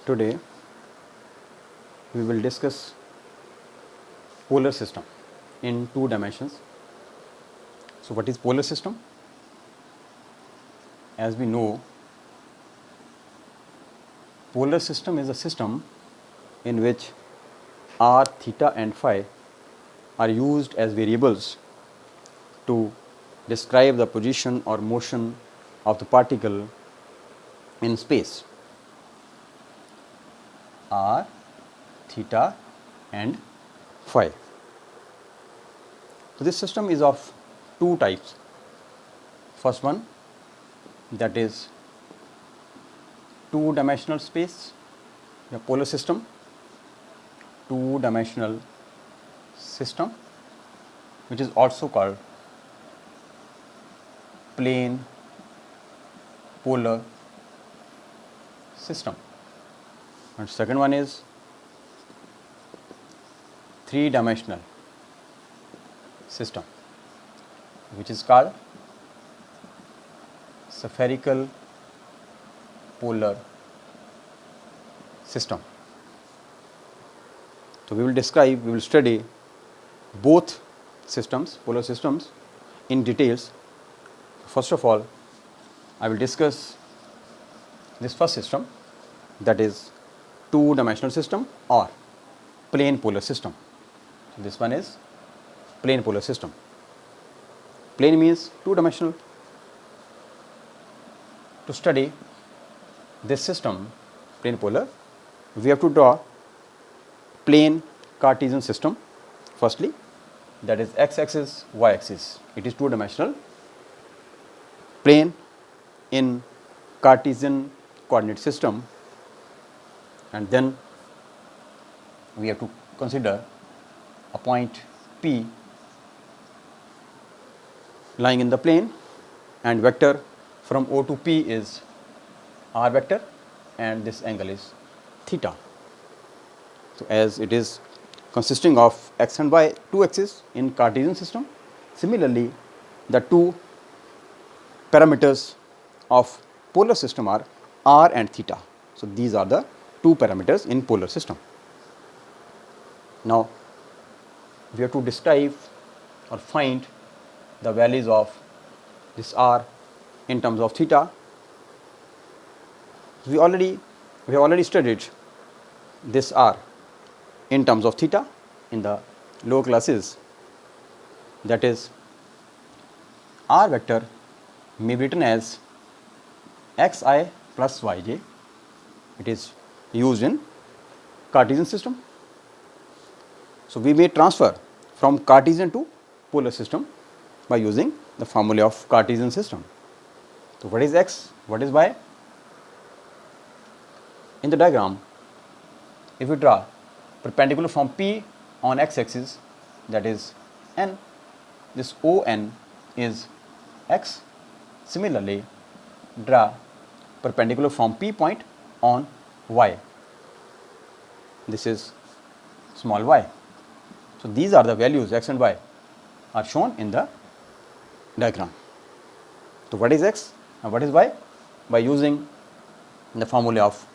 Today we will discuss polar system in two dimensions. So what is polar system? As we know, polar system is a system in which r, theta and phi are used as variables to describe the position or motion of the particle in space. R, theta and phi. So this system is of two types. First one, that is two-dimensional space, the polar system, two-dimensional system, which is also called plane polar system. And second one is three-dimensional system, which is called spherical polar system. So we will study both systems, polar systems, in details. First of all, I will discuss this first system, that is two-dimensional system or plane polar system. So this one is plane polar system. Plane means two-dimensional. To study this system, plane polar, we have to draw plane Cartesian system. Firstly, that is x-axis, y-axis. It is two-dimensional plane in Cartesian coordinate system, and then we have to consider a point P lying in the plane, and vector from O to P is r vector, and this angle is theta. So as it is consisting of x and y, two axes in Cartesian system, similarly the two parameters of polar system are r and theta. So these are the two parameters in polar system. Now we have to describe or find the values of this r in terms of theta. We have already studied this r in terms of theta in the lower classes. That is, r vector may be written as xi plus yj. It is used in Cartesian system. So we may transfer from Cartesian to polar system by using the formula of Cartesian system. So what is x, what is y? In the diagram, if we draw perpendicular from P on x-axis, that is n, this ON is x. Similarly, draw perpendicular from P point on y, this is small y. So these are the values x and y are shown in the diagram. So what is x and what is y? By using the formula of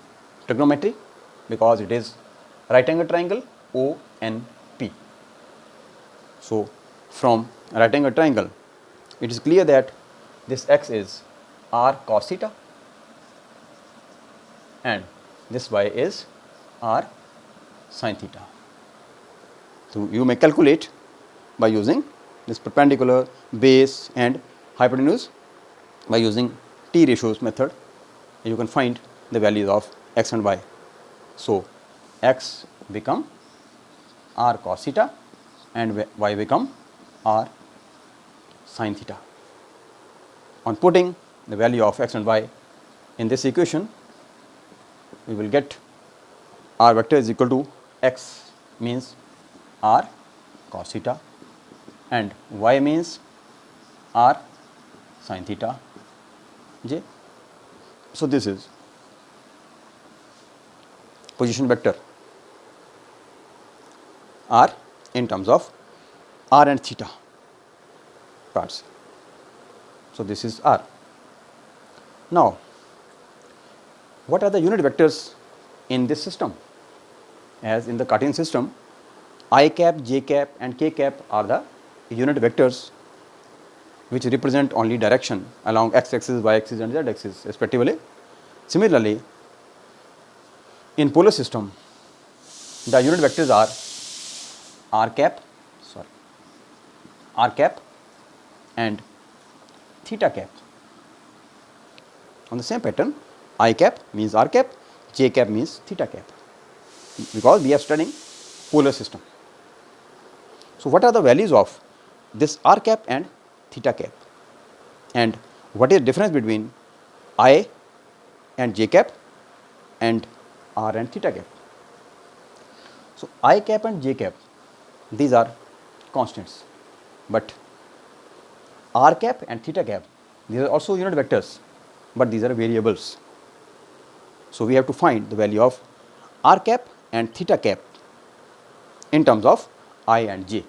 trigonometry, because it is right angle triangle ONP. So from right angle triangle, it is clear that this x is r cos theta and this y is r sin theta. So you may calculate by using this perpendicular, base and hypotenuse. By using T ratios method, you can find the values of x and y. So x become r cos theta and y become r sin theta. On putting the value of x and y in this equation, we will get r vector is equal to x means r cos theta and y means r sin theta j. So this is position vector r in terms of r and theta parts. So this is r. Now what are the unit vectors in this system. As in the Cartesian system, I cap, j cap and k cap are the unit vectors which represent only direction along x axis, y axis and z axis respectively. Similarly, in polar system, the unit vectors are r cap and theta cap. On the same pattern, I cap means r cap, j cap means theta cap, because we are studying polar system. So, what are the values of this r cap and theta cap, and what is the difference between I and j cap and r and theta cap? So, I cap and j cap, these are constants, but r cap and theta cap, these are also unit vectors, but these are variables. So, we have to find the value of r cap and theta cap in terms of I and j.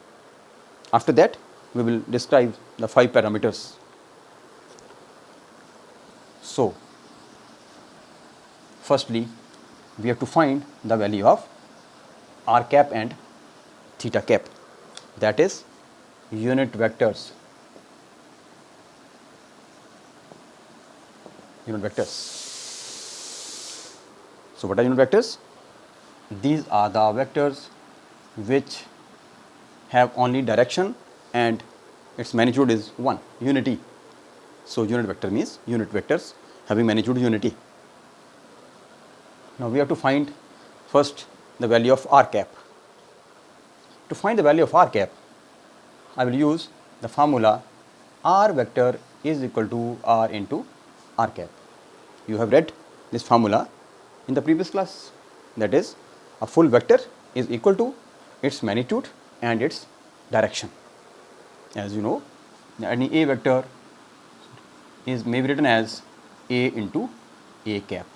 After that, we will describe the 5 parameters. So, firstly, we have to find the value of r cap and theta cap, that is unit vectors. Unit vectors. So, what are unit vectors? These are the vectors which have only direction and its magnitude is 1, unity. So, unit vector means unit vectors having magnitude unity. Now, we have to find first the value of r cap. To find the value of r cap, I will use the formula r vector is equal to r into r cap. You have read this formula in the previous class, that is, a full vector is equal to its magnitude and its direction. As you know, any a vector may be written as a into a cap.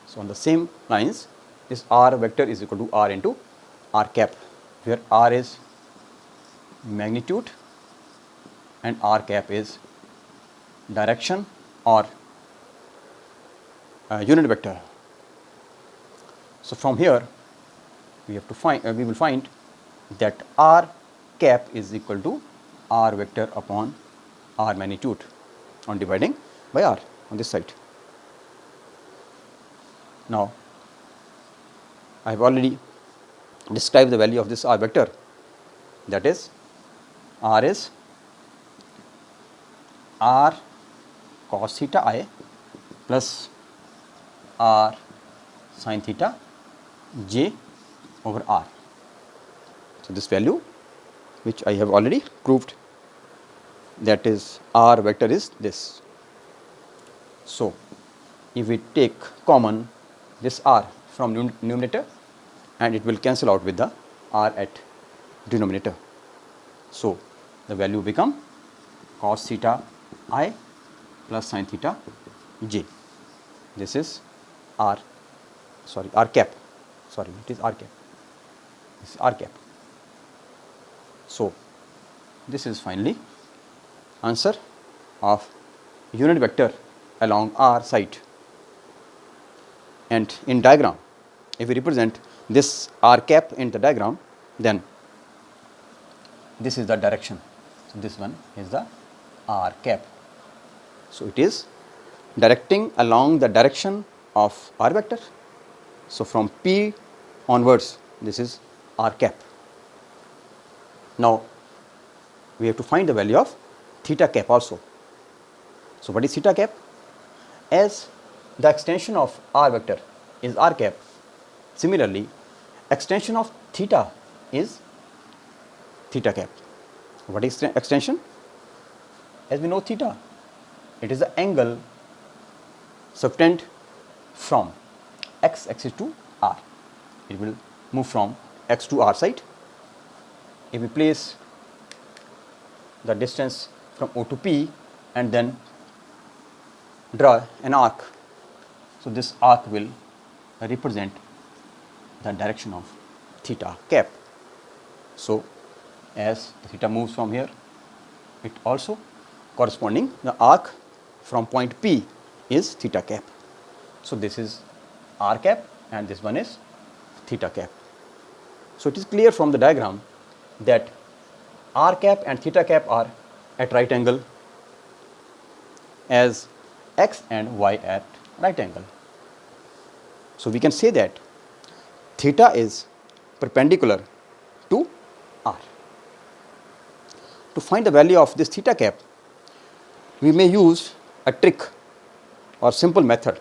So, on the same lines, this r vector is equal to r into r cap, where r is magnitude and r cap is direction or unit vector. So, from here we have to find we will find that r cap is equal to r vector upon r magnitude on dividing by r on this side. Now, I have already described the value of this r vector, that is r is r cos theta I plus r sin theta j over r. So, this value which I have already proved, that is r vector is this. So, if we take common this r from numerator, and it will cancel out with the r at denominator. So, the value become cos theta I plus sin theta j. This is r cap, it is r cap, this is r cap. So, this is finally answer of unit vector along r side. And in diagram, if we represent this r cap in the diagram, then this is the direction. So, this one is the r cap. So, it is directing along the direction of r vector. So, from P onwards, this is r cap. Now, we have to find the value of theta cap also. So, what is theta cap? As the extension of r vector is r cap, similarly, extension of theta is theta cap. What is extension? As we know theta, it is the angle subtend from x axis to r. It will move from x to r side. If we place the distance from O to P and then draw an arc, so this arc will represent the direction of theta cap. So, as the theta moves from here, it also corresponding the arc from point P is theta cap. So, this is r cap and this one is theta cap. So it is clear from the diagram that r cap and theta cap are at right angle as x and y at right angle. So we can say that theta is perpendicular to r. To find the value of this theta cap, we may use a trick or simple method.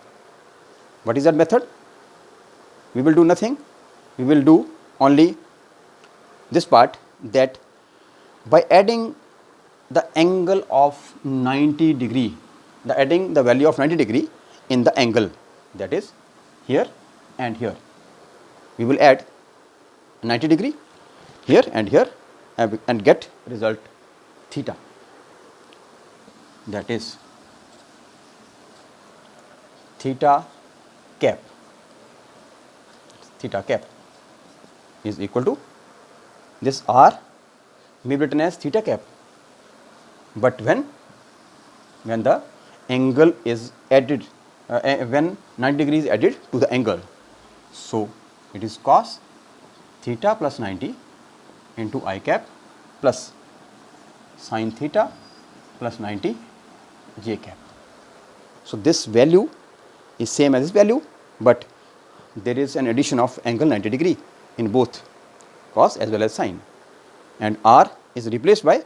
What is that method? We will do nothing. We will do only this part, that by adding the angle of 90 degree, adding the value of 90 degree in the angle, that is here and here, we will add 90 degree here and here and get result theta, that is theta cap. Theta cap is equal to this r may be written as theta cap, but when the angle is added, when 90 degree is added to the angle, so it is cos theta plus 90 into I cap plus sin theta plus 90 j cap. So this value is same as this value, but there is an addition of angle 90 degree in both cos as well as sin, and r is replaced by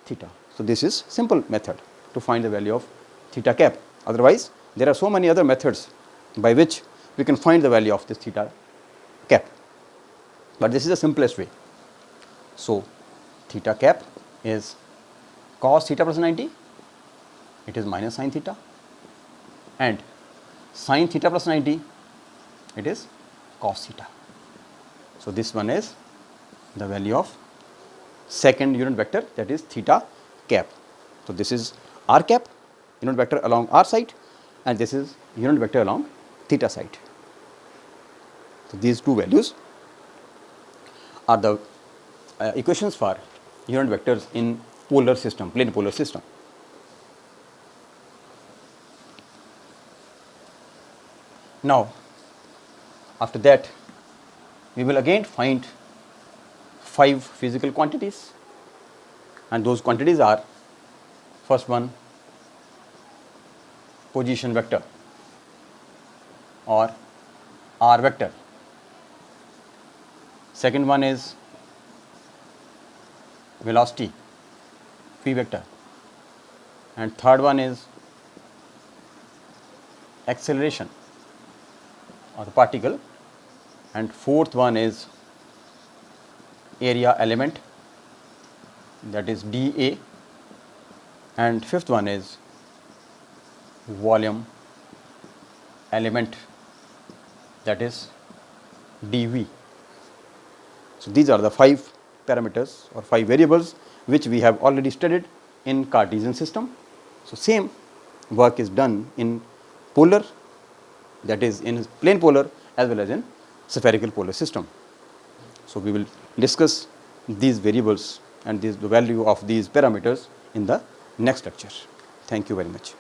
theta. So this is simple method to find the value of theta cap. Otherwise, there are so many other methods by which we can find the value of this theta cap, but this is the simplest way. So theta cap is cos theta plus 90, it is minus sin theta, and sin theta plus 90, it is cos theta. So this one is the value of second unit vector, that is theta cap. So this is r cap, unit vector along r side, and this is unit vector along theta side. So these two values are the equations for unit vectors in polar system, plane polar system. Now after that, we will again find 5 physical quantities, and those quantities are: first one, position vector or r vector; second one is velocity v vector, and third one is acceleration of the particle, and fourth one is area element, that is dA, and fifth one is volume element, that is dV. So these are the 5 parameters or 5 variables which we have already studied in Cartesian system. So same work is done in polar, that is in plane polar as well as in spherical polar system. So we will discuss these variables and the value of these parameters in the next lecture. Thank you very much.